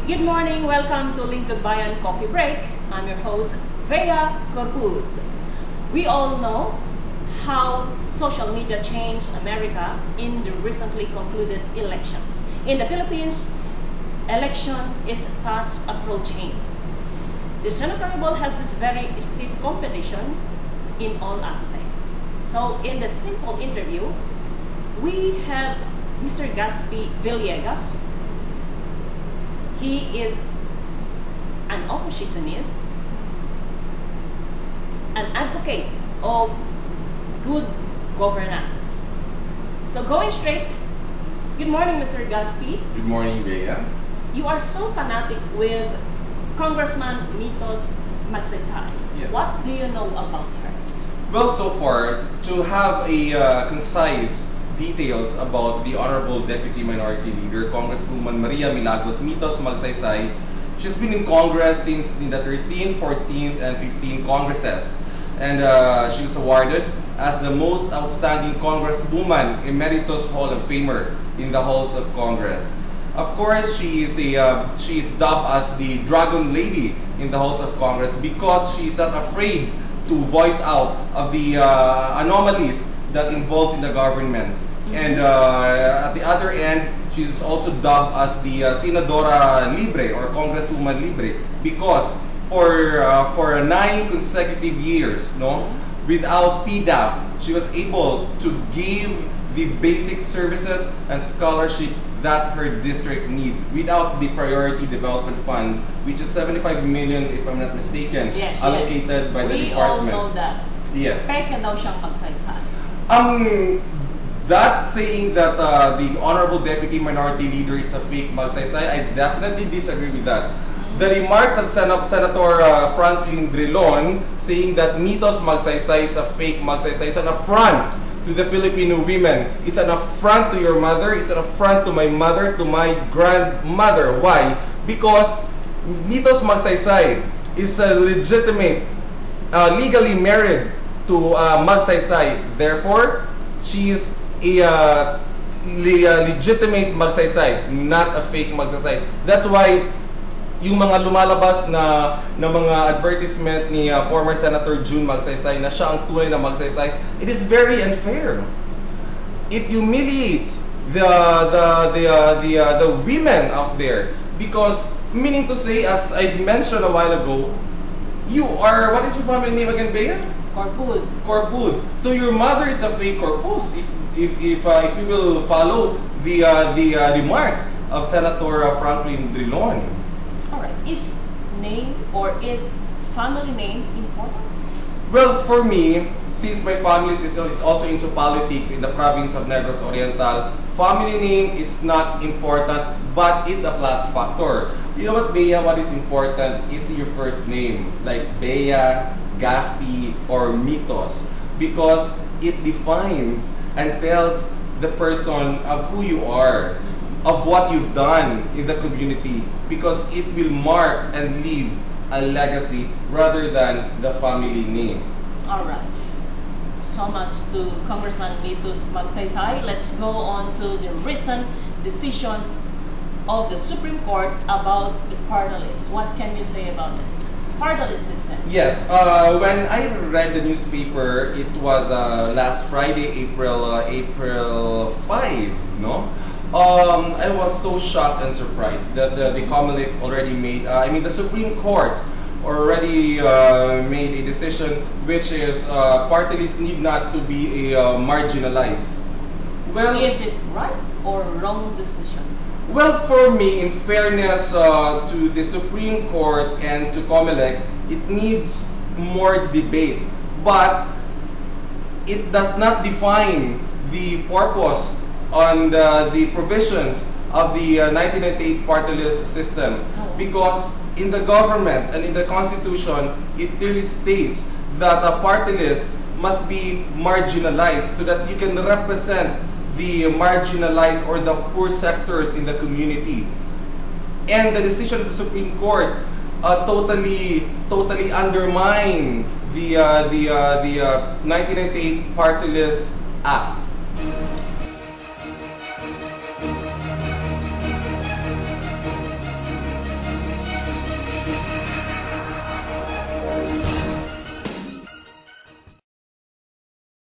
Good morning, welcome to Lingkod Bayan Coffee Break. I'm your host, Vea Corpus. We all know how social media changed America in the recently concluded elections. In the Philippines, election is fast approaching. The Senator Ball has this very stiff competition in all aspects. So in the simple interview, we have Mr. Gaspy Villegas. He is an oppositionist, an advocate of good governance. So going straight, good morning, Mr. Gaspy. Good morning, Bea. You are so fanatic with Congressman Mitos Magsaysay. Yes. What do you know about her? Well, so far, to have a concise details about the Honorable Deputy Minority Leader, Congresswoman Maria Milagros Mitos Magsaysay. She's been in Congress since the 13th, 14th, and 15th Congresses. And she was awarded as the most outstanding Congresswoman Emeritus Hall of Famer in the halls of Congress. Of course, she is dubbed as the Dragon Lady in the halls of Congress because she is not afraid to voice out of the anomalies that involves in the government. And at the other end, she's also dubbed as the Senadora Libre or Congresswoman Libre because for 9 consecutive years, without PDAF, she was able to give the basic services and scholarship that her district needs without the Priority Development Fund, which is 75 million, if I'm not mistaken, allocated by the department. We all know that. Yes. Peke daw siyang magsaysay. That saying that the Honorable Deputy Minority Leader is a fake Magsaysay, I definitely disagree with that. The remarks of Senator Franklin Drilon saying that Mitos Magsaysay is a fake Magsaysay is an affront to the Filipino women. It's an affront to your mother, it's an affront to my mother, to my grandmother. Why? Because Mitos Magsaysay is a legitimate, legally married to Magsaysay. Therefore, she is a legitimate Magsaysay, not a fake Magsaysay. That's why yung mga lumalabas na mga advertisement ni former Senator June Magsaysay na siya ang tunay na Magsaysay, it is very unfair. It humiliates the women out there because, meaning to say, as I mentioned a while ago, you are, what is your family name again, Bea? Corpus. Corpus. So your mother is a fake Corpus. If you will follow the remarks of Senator Franklin Drilon. All right. Is name or is family name important? Well, for me, since my family is also into politics in the province of Negros Oriental, family name it's not important, but it's a plus factor. You know what, Bea? What is important? It's your first name, like Bea, Gaspy, or Mitos, because it defines and tells the person of who you are, of what you've done in the community, because it will mark and leave a legacy rather than the family name. Alright. So much to Congressman Mitos Magsaysay. Let's go on to the recent decision of the Supreme Court about the party list. What can you say about this? Party list system. Yes, when I read the newspaper, it was last Friday, April 5, no? I was so shocked and surprised that the Comelec already made, the Supreme Court already made a decision which is party list need not to be marginalized. Well, is it right or wrong decision? Well, for me, in fairness to the Supreme Court and to Comelec, it needs more debate. But it does not define the purpose on the provisions of the 1998 party list system. Because in the government and in the Constitution, it clearly states that a party list must be marginalized so that you can represent the marginalized or the poor sectors in the community. And the decision of the Supreme Court totally undermine the 1998 Party List Act.